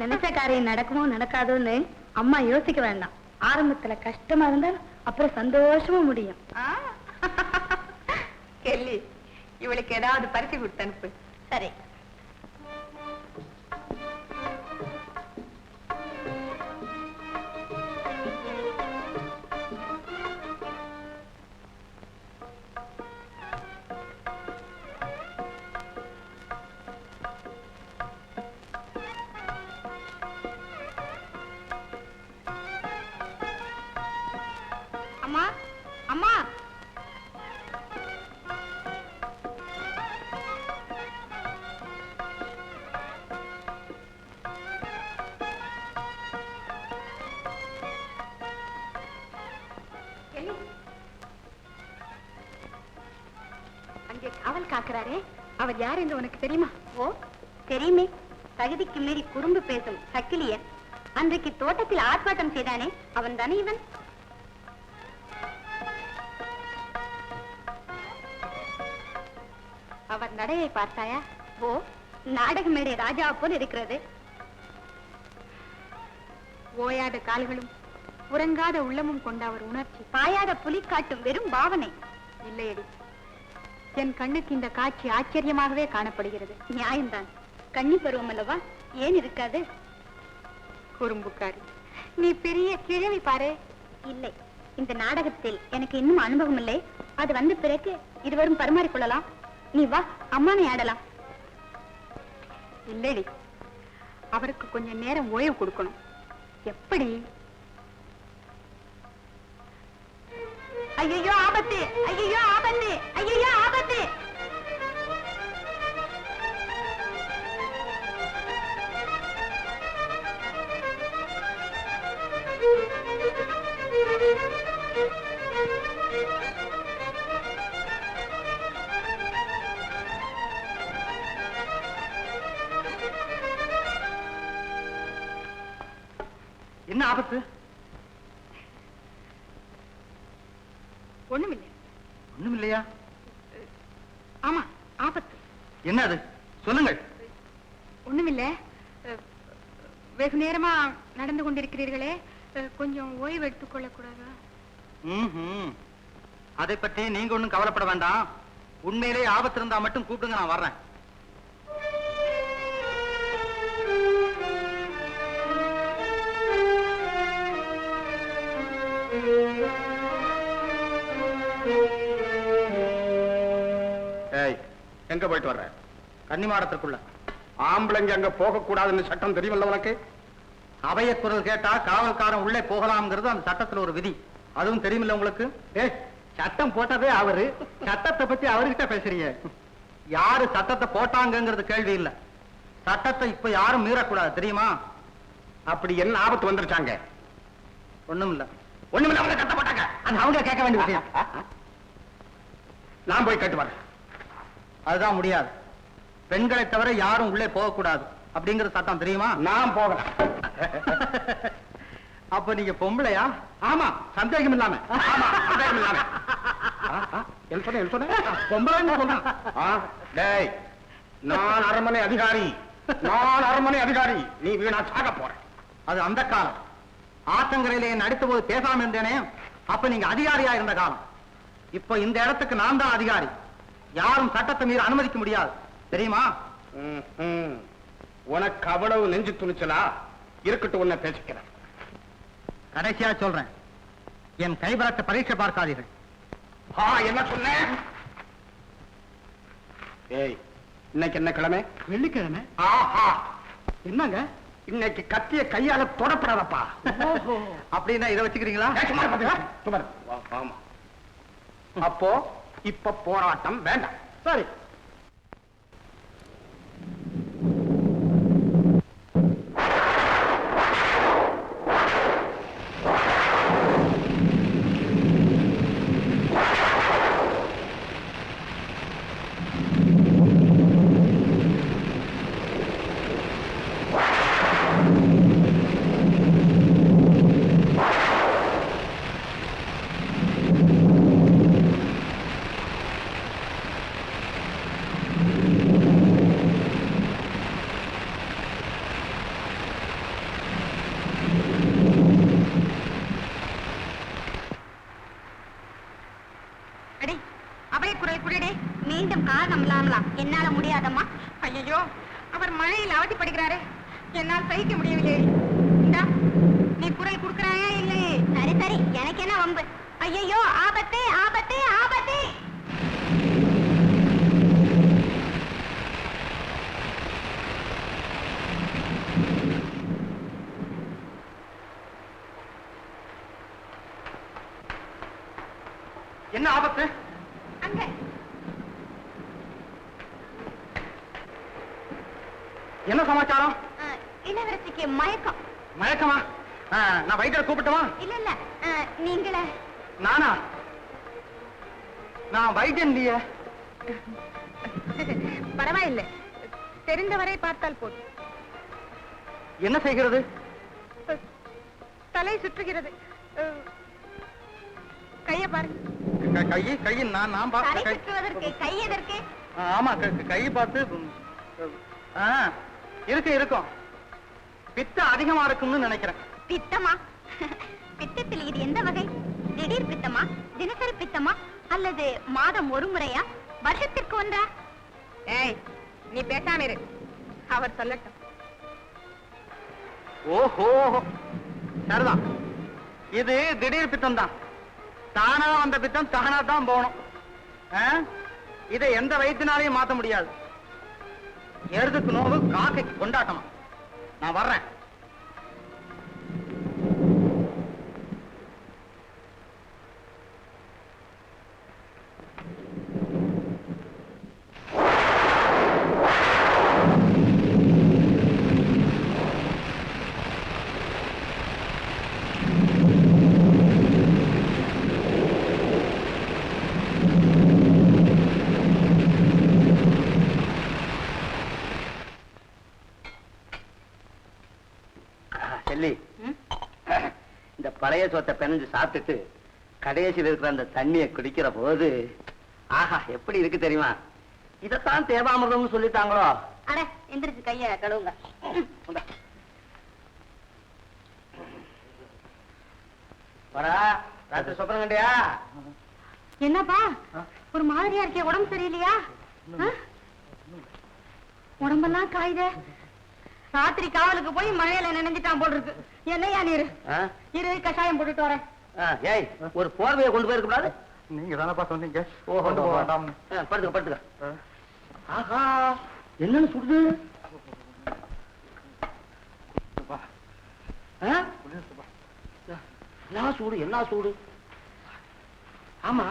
நினைச்ச காரியம் நடக்குமோ நடக்காதோன்னு அம்மா யோசிக்க வேண்டாம். ஆரம்பத்துல கஷ்டமா இருந்தால் அப்புறம் சந்தோஷமா முடியும். கெல்லி, இவளுக்கு ஏதாவது பரிசு கொடுத்து அனுப்பு. சரி. அம்மா, அம்மா, அங்கே காவல் காக்கிறாரே, அவர் யார் என்று உனக்கு தெரியுமா? ஓ தெரியுமே. தகுதிக்கு மீறி குறும்பு பேசும் சக்கிலியன். அன்றைக்கு தோட்டத்தில் ஆர்ப்பாட்டம் செய்தானே, அவன் தானே இவன்? அவர் நடையை பார்த்தாயா? ஓ, நாடக மேடை ராஜா போல் இருக்கிறது. ஓயாத கால்களும் உறங்காத உள்ளமும் கொண்ட அவர் உணர்ச்சி பாயாத புலி காட்டும் வெறும் பாவனை இல்லையடி. என் கண்ணுக்கு இந்த காட்சி ஆச்சரியமாகவே காணப்படுகிறது. நியாயம்தான். கன்னி பருவம் அல்லவா, ஏன் இருக்காது? குறும்புக்காரி, நீ பெரிய கிழவி பாரு. இல்லை, இந்த நாடகத்தில் எனக்கு இன்னும் அனுபவம் இல்லை. அது வந்த பிறகு இருவரும் பரிமாறிக்கொள்ளலாம். நீ வா, அம்மானை ஆடலாம். இல்லடி, அவருக்கு கொஞ்சம் நேரம் ஓய்வு கொடுக்கணும். எப்படி? ஐயோ ஆபத்து, ஐயோ ஆபத்து, ஐயோ ஆபத்து. என்ன ஆபத்து? ஒண்ணுமில்லை. ஒண்ணுமில்லையா? ஆமா, ஆபத்து. என்ன அது? சொல்லுங்கள். ஒண்ணுமில்லை. வெகு நேரமா நடந்து கொண்டிருக்கிறீர்களே, கொஞ்சம் ஓய்வு எடுத்துக் கொள்ளக்கூடாதா? அதை பற்றி நீங்க ஒண்ணும் கவலைப்பட வேண்டாம். உண்மையிலே ஆபத்து இருந்தா மட்டும் கூப்பிடுங்க, நான் வர்றேன். எங்க போயிட்டு வர்ற? கன்னிமாடத்திற்குள்ள. ஆம்பளைங்க அங்க போக கூடாதுன்னு சட்டம் தெரியுமல்ல உனக்கு? அவைய குரல் கேட்டா காவல்காரன் உள்ளே போகலாம்ங்கிறது அந்த சட்டத்துல ஒரு விதி. அதுவும் தெரியுமில்ல உங்களுக்கு? சட்டம் போட்டதே அவரு, சட்டத்தை பத்தி அவர்கிட்ட பேசுறீங்க. யாரு சட்டத்தை போட்டாங்கிறது கேள்வி இல்ல. சட்டத்தை இப்ப யாரும் மீறக்கூடாது, தெரியுமா? அப்படி என்ன ஆபத்து வந்துருச்சாங்க? ஒண்ணும் இல்ல. ஒண்ணுமில்ல, அவங்க சட்டம் போட்டாங்க. அது அவங்க கேட்க வேண்டிய விஷயம். நான் போய் கேட்டு வரேன். அதுதான் முடியாது. பெண்களை தவிர யாரும் உள்ளே போகக்கூடாது அப்படிங்கிற சட்டம் தெரியுமா? நான் போகல. அப்ப நீங்க பொம்பளையா? ஆமா, சந்தேகம் இல்லாம. ஆமா, சந்தேகம் இல்லாம. என்ன சொன்ன? பொம்பளைன்னு சொன்னான். டேய், நான் அரண்மனை அதிகாரி. நான் அரண்மனை அதிகாரி. நீ வீணா சாக போற. அது அந்த காலம். ஆத்தங்கரையிலே நடித்த போது பேசாம இருந்தேனே, அப்ப நீங்க அதிகாரியா இருந்த காலம். இப்ப இந்த இடத்துக்கு நான் தான் அதிகாரி. யாரும் சட்டத்தை மீறி அனுமதிக்க முடியாது, தெரியுமா? உனக்கு அவ்வளவு நெஞ்சு துணிச்சலா? இருக்கட்டும், உன்னை பேசிக்கிறேன். கடைசியா சொல்றேன், என் கைபரத்தை பரீட்சை பார்க்காதீர்கள். என்ன சொன்ன? ஏய், இன்னைக்கு என்ன கிழமை? வெள்ளிக்கிழமை. ஆஹா, என்னங்க இன்னைக்கு கத்திய கையால தொடப்படாதப்பா. அப்படின்னா இதை வச்சுக்கிறீங்களா? ஆமா. அப்போ இப்ப போராட்டம் வேண்டாம். சரி. நம்பலாம்லாம் என்னால முடியாதம்மா. ஐயோ, அவர் மழையில் அவதிப்படுகிறாரே, என்னால் சகிக்க முடியவில்லை. இந்தா, நீ குரல் கொடுக்கிறாயா இல்லையே? சரி சரி, எனக்கு என்ன வம்பு. ஐயோ, ஆபத்து ஆபத்து ஆபத்து. என்ன ஆபத்து? அங்க என்ன சமாச்சாரம்? இளவரசிக்கு மயக்கம். மயக்கமா? நான் வைத்தியரை கூப்பிட்டுமா? இல்ல இல்ல, நீங்களே. நானா? நான் வைத்தியன் இல்லையே. பரவாயில்லை, தெரிந்தவரை பார்த்தால் போதும். என்ன செய்கிறது? தலை சுற்றுகிறது. கையை பாருங்க. கை நான் தலை பார்த்து சுற்றுவதற்கு கை எதற்கு? ஆமா, கை பார்த்து இருக்கும். பித்தம் அதிகமா இருக்கும்னு நினைக்கிறேன். பித்தமா? பித்தத்தில் இது எந்த வகை? திடீர் பித்தமா, தினசரி பித்தமா, அல்லது மாதம் ஒரு முறையா, வருஷத்திற்கு ஒன்றா? ஏய், நீ பேசாம இரு, அவர் சொல்லட்டும். ஓஹோ, சரிதான். இது திடீர் பித்தம் தான். தானா வந்த பித்தம் தானா தான் போகணும். இதை எந்த வைத்தியனாலையும் மாத்த முடியாது. எருதுக்கு நோவு, காக்கைக்கு கொண்டாட்டமா. நான் வர்றேன். இந்த பழைய சோத்தை பிணைஞ்சு சாப்பிட்டுட்டு கடைசியில் இருக்கிற அந்த தண்ணியை குடிக்கிற போது ஆஹா எப்படி இருக்கு தெரியுமா? இதத்தான் தேவாமிர்தம்னு சொல்லிட்டாங்களோ. அட, எந்திரிச்சு கைய கழுவுங்க. வரா ராத்திரி சொப்பனம் கண்டியா? என்னப்பா ஒரு மாதிரியா இருக்கே, உடம்பு சரியில்லையா? உடம்பெல்லாம் காயுதே. ராத்திரி காவலுக்கு போய் மழையில நினைஞ்சிட்டான் போல் இருக்கு. என்னையா நீரு? இரு, கஷாயம் போட்டுட்டு வரேன். ஏய், ஒரு போர்வையை கொண்டு போயிருக்க கூடாது? நீங்க தானப்பா சொன்னீங்க. கொண்டு போக வேண்டாம். படுத்துக்க. ஆஹா, என்னன்னு சுடுது? என்ன சூடு? ஆமா,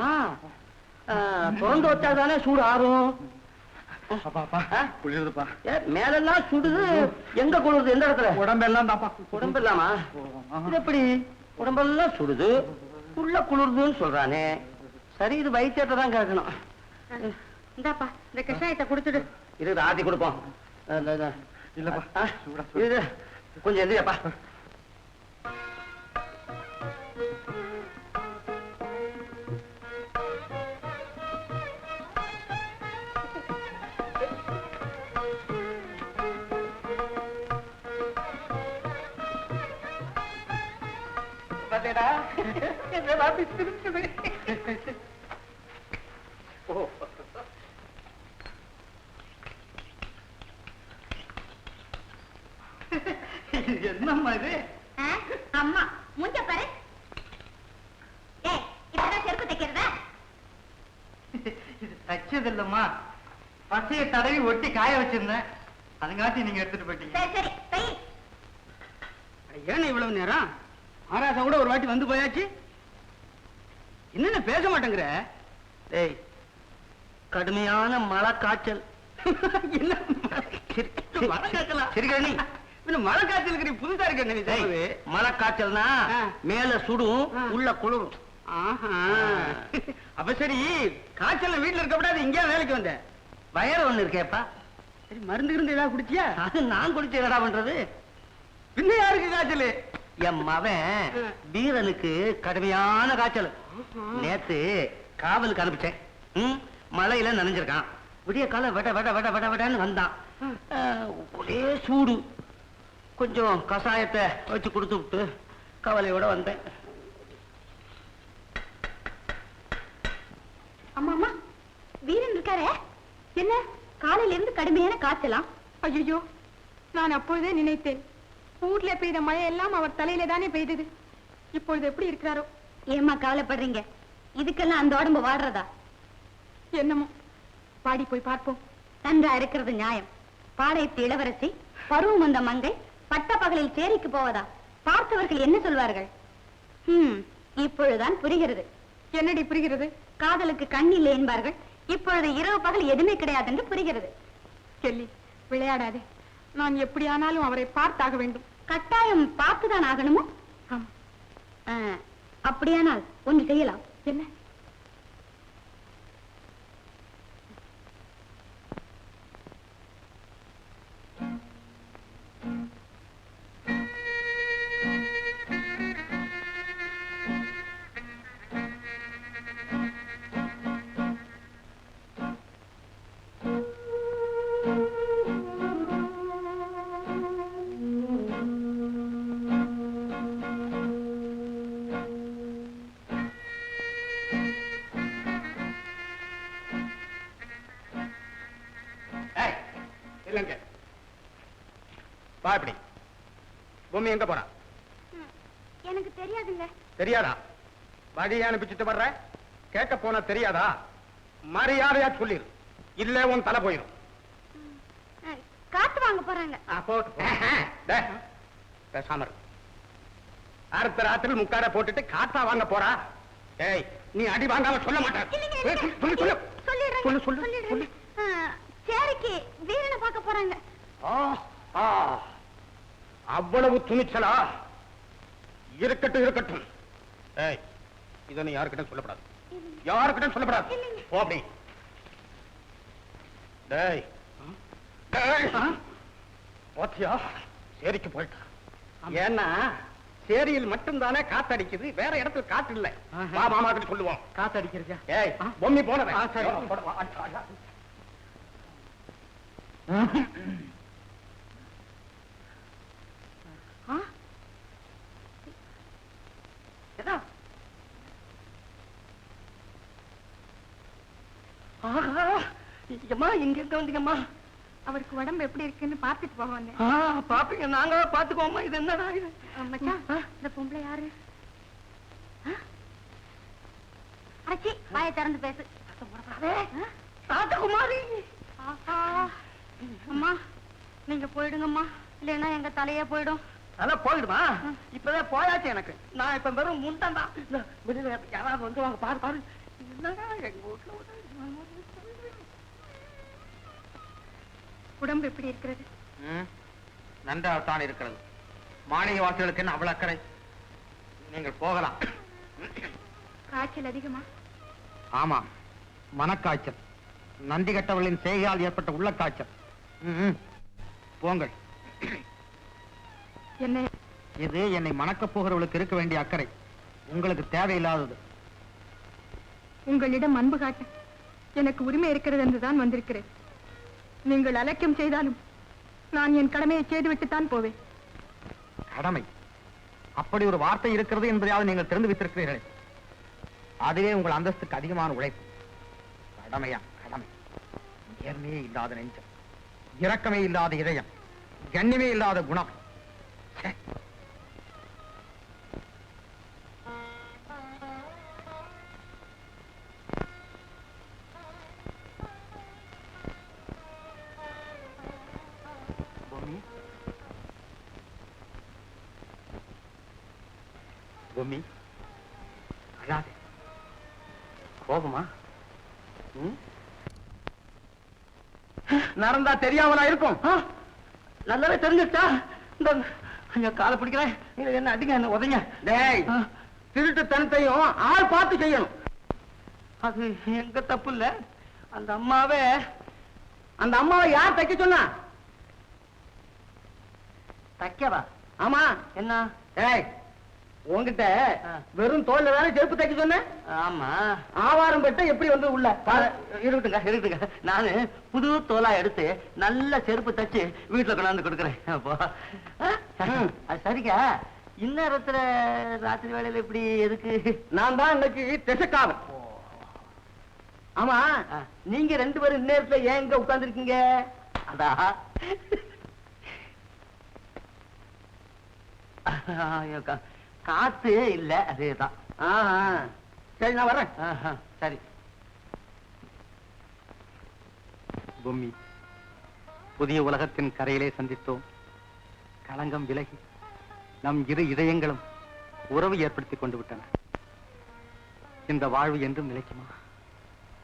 திறந்து வச்சாதானே சூடு ஆறும். குளிருதுப்பா. மேலெல்லாம் சுடுது, எங்க குளிருது? எந்த இடத்துல? உடம்பெல்லாம் தான்ப்பா. உடம்பு இல்லாமா? இது எப்படி உடம்பெல்லாம் சுடுது, உள்ள குளிருதுன்னு சொல்றானே? சரி, இது வைத்தியத்தை தான் கேட்கணும். இந்தாப்பா, இந்த கஷாயத்தை குடிச்சிடு. இது ஆத்தி கொடுப்போம். இல்லப்பா, இது கொஞ்சம் எந்திரியாப்பா. என்னம்மா இது? அம்மா மூஞ்ச பாரு. இப்பதான் செருப்பு தைக்கிறதா? இது தச்சது இல்லம்மா, பசைய தடவி ஒட்டி காய வச்சிருந்தேன். அதுங்காட்டி நீங்க எடுத்துட்டு போயிட்டீங்க. சரி சரி, தை. ஏன் இவ்வளவு நேரம்? ஆராசா கூட ஒரு வாட்டி வந்து போயாச்சு. என்னென்ன பேச மாட்டேங்கிற? ஏய், கடுமையான மழை காய்ச்சல். என்ன மழை காய்ச்சலா? சரி, மழை காய்ச்சலுக்கு புதுசா இருக்கு. மழை காய்ச்சல்னா மேல சுடும், உள்ள குளிரும். அப்ப சரி, காய்ச்சல் வீட்டுல இருக்கப்படாது, இங்கே வேலைக்கு வந்த. வயறு ஒண்ணு இருக்கேப்பா. சரி, மருந்து இருந்து ஏதாவது குடிச்சியா? அது நான் குடிச்சு என்னடா பண்றது? பின்ன யாருக்கு காய்ச்சல்? என் மவன் வீரனுக்கு கடுமையான காய்ச்சல். நேத்து காவலுக்கு அனுப்பிச்சேன். மழையில நனைஞ்சிருக்கான். விடிய கால வெட வெட வெட வெட வெடன்னு வந்தான். ஒரே சூடு. கொஞ்சம் கஷாயத்தை வச்சு கொடுத்து விட்டு கவலையோட வந்தேன். அம்மா அம்மா, வீரன் இருக்காரே? என்ன காலையில இருந்து கடுமையான காய்ச்சலாம்? ஐயோ, நான் அப்பொழுதே நினைத்தேன், ஊர்ல பெய்த மழை எல்லாம் அவர் தலையில தானே பெய்தது. இப்பொழுது எப்படி இருக்கிறாரோ? ஏம்மா கவலைப்படுறீங்க? இதுக்கெல்லாம் அந்த உடம்பு வாடுறதா? என்னமோ, பாடி போய் பார்ப்போம். நன்றா இருக்கிறது நியாயம். பாளையத்து இளவரசி, பருவம் வந்த மங்கை, பட்ட பகலில் சேரிக்கு போவதா? பார்த்தவர்கள் என்ன சொல்வார்கள்? இப்பொழுதுதான் புரிகிறது. என்னடி புரிகிறது? காதலுக்கு கண் இல்லை என்பார்கள். இப்பொழுது இரவு பகல் எதுவுமே கிடையாது என்று புரிகிறது. கெல்லி, விளையாடாதே. நான் எப்படியானாலும் அவரை பார்த்தாக வேண்டும். கட்டாயம் பார்த்துதான் ஆகணுமோ? அப்படியானால் ஒன்று செய்யலாம். என்ன? இல்லங்க, வா. இப்படி பூமி எங்க போறா? எனக்கு தெரியாதுங்க. தெரியாதா? வழியை அனுப்பிச்சுட்டு வர்ற? கேட்க போனா தெரியாதா? மரியாதையா சொல்லிரு, இல்ல உன் தலை போயிடும். காத்து வாங்க போறாங்க. பேசாம அடுத்த ராத்திரி முக்காட போட்டுட்டு காத்தா வாங்க போறா? ஏய், நீ அடி வாங்காம சொல்ல மாட்டேன். சொல்லு. சேரிக்கு வீரனை பார்க்க போறாங்க. அவ்வளவு துணிச்சலா? இருக்கட்டும். ஏய், இத நீ யாருக்கிட்ட சொல்லப்படாது. யாருக்கிட்ட சொல்லப்படாது. போ அப்படி. டேய், போத்தியா? சேரிக்கு போயிட்டா. ஏன்னா சேரியில் மட்டும்தானே காத்தடிக்குது, வேற இடத்துல காத்து இல்ல. வா, மாமா கிட்ட சொல்லுவோம். காத்தடிக்கிறதா? ஏய், பொம்மி போனவன். இங்க வந்தீங்கம்மா. அவருக்கு உடம்பு எப்படி இருக்குன்னு பார்த்துட்டு போக வந்தேன். பாப்பீங்க, நாங்க பாத்துக்கோமா. இது என்னடா இது? மச்சான், இந்த பொம்பளை யாரு? அச்சி, வாயை திறந்து பேசு. ராஜகுமாரி. அம்மா, நீங்க போயிடுங்கம்மா, இல்லைன்னா எங்க தலையே போயிடும். அதெல்லாம் போயிடுமா? இப்பதான் போயாச்சு எனக்கு. நான் இப்ப வெறும் முண்டன் தான். யாராவது வந்து வாங்க, பாரு. என்னடா எங்க வீட்டுல உடம்பு எப்படி இருக்கிறது? நன்றாகத்தான் இருக்கிறது. மாளிகை வாசிகளுக்கு என்ன அவ்வளவு அக்கறை? நீங்கள் போகலாம். காய்ச்சல் அதிகமா? ஆமா, மனக்காய்ச்சல். நன்றி கட்டவர்களின் செய்கையால் ஏற்பட்ட உள்ள காய்ச்சல். போங்கள். என்ன? இது என்னை மணக்கப் போகிறவர்களுக்கு இருக்க வேண்டிய அக்கறை, உங்களுக்கு தேவையில்லாதது. உங்களிடம் அன்பு காட்ட எனக்கு உரிமை இருக்கிறது என்றுதான் வந்திருக்கிறேன். நீங்கள் அலட்சியம் செய்தாலும் நான் என் கடமையை செய்துவிட்டுத்தான் போவேன். கடமை? அப்படி ஒரு வார்த்தை இருக்கிறது என்பதையாவது நீங்கள் தெரிந்து வைத்திருக்கிறீர்கள். அதுவே உங்கள் அந்தஸ்துக்கு அதிகமான உழைப்பு. கடமையா? கடமை. நேர்மையே இல்லாத நெஞ்சம், இரக்கமே இல்லாத இதயம், கண்ணியமே இல்லாத குணம். பூமி, அழாதே. கோபமா? நடந்தா தெரியாமலா இருக்கும்? நல்லாவே தெரிஞ்சுட்டா. இந்த காலை பிடிக்கிறேன். என்ன அடிங்க, என்ன உதைங்க. டேய், திருட்டுத்தனத்தையும் ஆள் பார்த்து செய்யணும். அது எங்க தப்பு இல்ல. அந்த அம்மாவே யார் தைக்க சொன்னா? தைக்கவா? ஆமா. என்ன? ஏய், உன்கிட்ட வெறும் தோல்ல தானே செருப்பு தைக்க சொன்ன? ஆமா. ஆவாரம் பெட்ட எப்படி வந்து உள்ள? இருக்கட்டுங்க. நானு புது தோலா எடுத்து நல்ல செருப்பு தச்சு வீட்டுல கொண்டாந்து கொடுக்குறேன். அப்போ அது சரிங்க. இந்நேரத்துல ராத்திரி வேலையில இப்படி எதுக்கு? நான் தான் இன்னைக்கு திசைக்காவல். ஆமா நீங்க 2 பேரும் இந்நேரத்துல ஏன் இங்க உட்கார்ந்துருக்கீங்க? அதா காத்து இல்ல, அதேதான். சரி நான் வரேன். சரி. பொம்மி, புதிய உலகத்தின் கரையிலே சந்தித்தோம். களங்கம் விலகி நம் இரு இதயங்களும் உறவு ஏற்படுத்திக் கொண்டு விட்டன. இந்த வாழ்வு என்றும் நிலைக்குமா?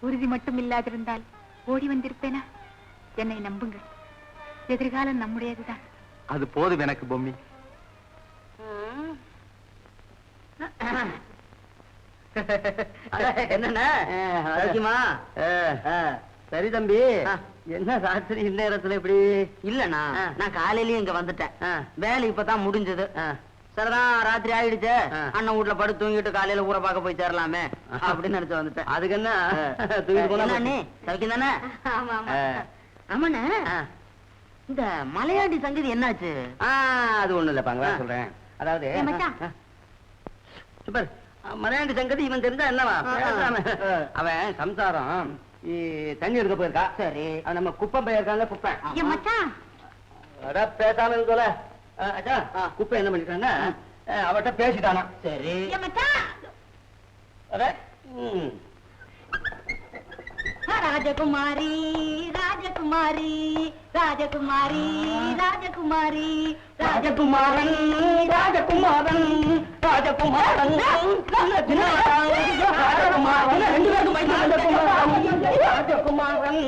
உறுதி மட்டும் இல்லாதிருந்தால் ஓடி வந்திருப்பேனா? என்னை நம்புங்கள், எதிர்காலம் நம்முடையதுதான். அது போதும் எனக்கு பொம்மி. என்னண்ணா சரி தம்பி, என்ன ராத்திரி இந்நேரத்துல இப்படி? இல்லண்ணா, நான் காலையிலயும் இங்க வந்துட்டேன். வேலை இப்பதான் முடிஞ்சது. சரிதான், ராத்திரி ஆயிடுச்சு. அண்ணன் வீட்டுல படுத்து தூங்கிட்டு காலையில ஊரை பார்க்க போய் சேரலாமே அப்படின்னு நினைச்சு வந்துட்டேன். அதுக்கு என்ன தூங்கிட்டு போனா அண்ணே சவிக்கும் தானே? ஆமாண்ணே, இந்த மலையாண்டி சங்கதி என்னாச்சு? அது ஒண்ணு இல்லப்பாங்க, சொல்றேன். அதாவது சூப்பர், மலையாண்டி சங்கதி இவன் தெரிஞ்சா என்னவா? அவன் சம்சாரம் தண்ணி எடுக்க போயிருக்கா. சரி, நம்ம குப்பை போயிருக்காங்க. குப்பை பேசாம இருக்கல. குப்பை என்ன பண்ணிட்டாங்க, அவட்ட பேசிட்டானா. சரி ராஜகுமாரி ராஜகுமாரி ராஜகுமாரி ராஜகுமாரி ராஜகுமாரன் ராஜகுமாரன் ராஜகுமாரன் ராஜகுமாரன் ராஜகுமாரன்.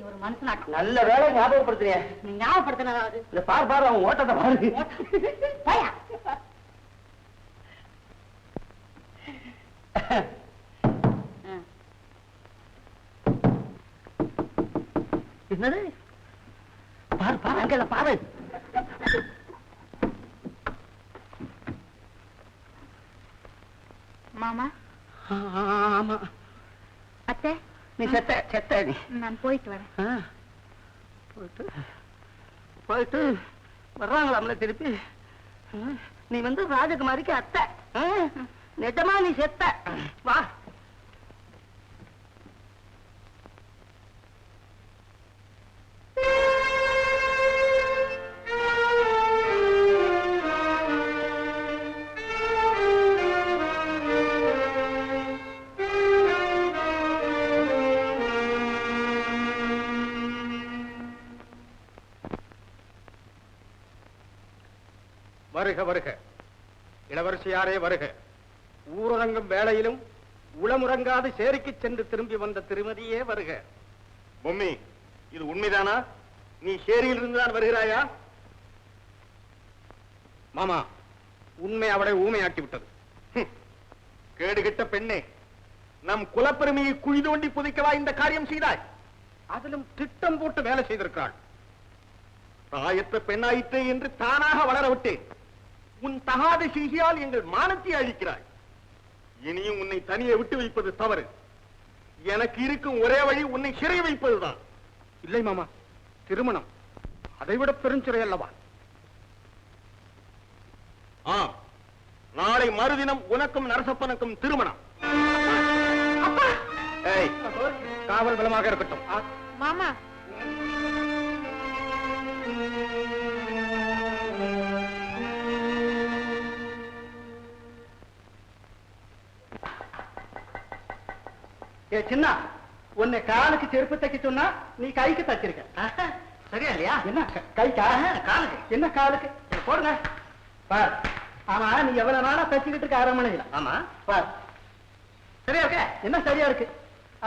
ஒரு மனசு நல்ல வேலை ஞாபகப்படுத்துறேன். நீ ஞாபகப்படுத்தினாவது இந்த பார் பாரு, அவன் ஓட்டத்தை பாரு. என்னது? பாரு பாரு, அங்க பாரு. மாமா. ஆமா அத்தை, நீ செத்த செத்த நீ. நான் போயிட்டு வரேன். போயிட்டு போயிட்டு வர்றாங்களாம்ல திருப்பி. நீ வந்து ராஜகுமாரிக்கு அத்தை. நிஜமா நீ செத்த. வா. வருக வருக, இளவரசியாரே வருக. ஊரடங்கும் வேளையிலும் உளமுறங்காது சேரிக்கு சென்று திரும்பி வந்த திருமதியே வருக. பொம்மி, இது உண்மைதானா? நீ சேரியில் இருந்துதான் வருகிறாயா? மாமா, உண்மை அவளை ஊமையாக்கி விட்டது. கேடுகிட்ட பெண்ணே, நம் குலப்பெருமையை குழி தோண்டி புதைக்கவா இந்த காரியம் செய்தாய்? அதிலும் திட்டம் போட்டு வேலை செய்திருக்கிறாள். தாயற்ற பெண்ணாயிற்றே என்று தானாக வளர விட்டேன். உன் தகாத செய்தியால் எங்கள் மானத்தை அழிக்கிறாய். இனியும் உன்னை தனியே விட்டு வைப்பது தவறு. எனக்கு இருக்கும் ஒரே வழி உன்னை சிறை வைப்பதுதான். இல்லை மாமா, திருமணம் அதைவிட பெருஞ்சிறை அல்லவா? நாளை மறுதினம் உனக்கும் நரசப்பனுக்கும் திருமணம். காவல் பலமாக இருக்கட்டும். மாமா, சின்ன உன்னை காலுக்கு செருப்பு தைக்க சொன்னா நீ கைக்கு தச்சிருக்க. சரியா இல்லையா? என்ன கைக்கா? காலுக்கு. என்ன காலுக்கு? போடுங்க பார். ஆமா, நீ எவ்வளவு நாளா தச்சுக்கிட்டு இருக்க அரண்மனையில? ஆமா பார். சரியா இருக்க? என்ன சரியா இருக்கு?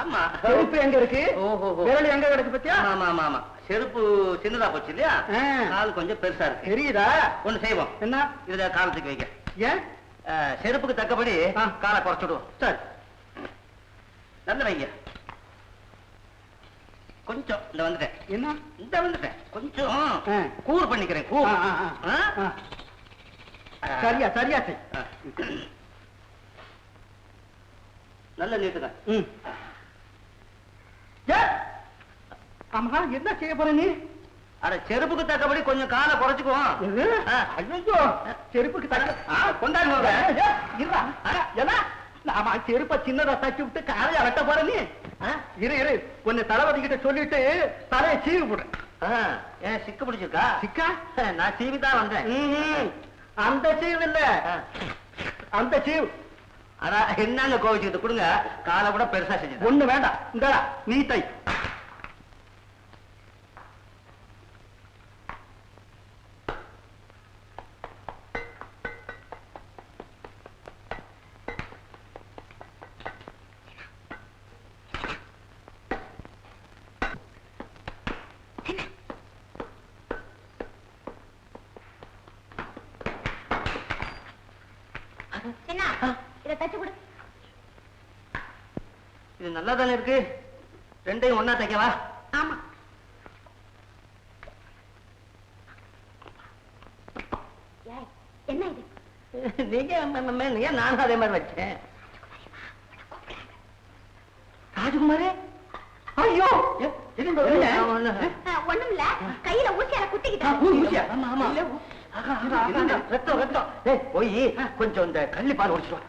ஆமா. செருப்பு எங்க இருக்கு? விரல் எங்க கிடக்கு பத்தியா? ஆமா ஆமா ஆமா. செருப்பு சின்னதா போச்சு இல்லையா? கால் கொஞ்சம் பெருசா இருக்கு. தெரியுதா? ஒண்ணு செய்வோம். என்ன? இதுல காலத்துக்கு வைக்க. ஏன்? செருப்புக்கு தக்கபடி காலை குறைச்சுடுவோம். சரி, நல்ல வைங்க. கொஞ்சம் இந்த வந்துட்டேன். என்ன? இந்த வந்துட்டேன். கொஞ்சம் கூர் பண்ணிக்கிறேன். கூர். சரியா சரியா செய். நல்ல நீட்டுங்க. ஆமா, என்ன செய்ய போற நீ? அட செருப்புக்கு தக்கபடி கொஞ்சம் காலை குறைச்சுக்குவோம். ஐயோ செருப்புக்கு கொண்டாடுவாங்க. நாம செருப்ப சின்னதா தச்சு விட்டு காலைய வெட்ட போற நீ இரு கொஞ்சம் தளபதி கிட்ட சொல்லிட்டு தலையை சீவி போடுறேன். ஏன் சிக்கு பிடிச்சிருக்கா? சிக்கா நான் சீவி தான் வந்தேன். அந்த சீவு இல்ல, அந்த சீவு. அதான் என்னங்க கோவிச்சுக்கிட்டு கொடுங்க, காலை கூட பெருசா செஞ்சு. ஒண்ணு வேண்டாம், இந்த நீ தை. சின்ன இத தச்சு கொடு. இது நல்லா தானே இருக்கு, ரெண்டையும் ஒன்னா தைக்கவா? ஆமா. என்ன இது? நீங்க நானும் அதே மாதிரி வச்சேன். ராஜகுமாரே, ஐயோ ஒண்ணும் இல்ல, கையில ஊசியால குத்திக்கிட்டேன். ரத்தம் ரத்தம். போய் கொஞ்சம் இந்த கள்ளி பால் ஒடிச்சிருவா.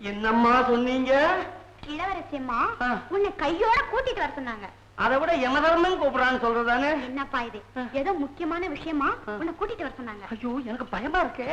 என்னம்மா சொன்னீங்க? இளவரசி அம்மா உன்னை கையோட கூட்டிட்டு வர சொன்னாங்க. அதை விட யமதர்மன் கூப்பிடுறான்னு சொல்றதானே? என்னப்பா இது, ஏதோ முக்கியமான விஷயமா உன்னை கூட்டிட்டு வர சொன்னாங்க. ஐயோ எனக்கு பயமா இருக்கே.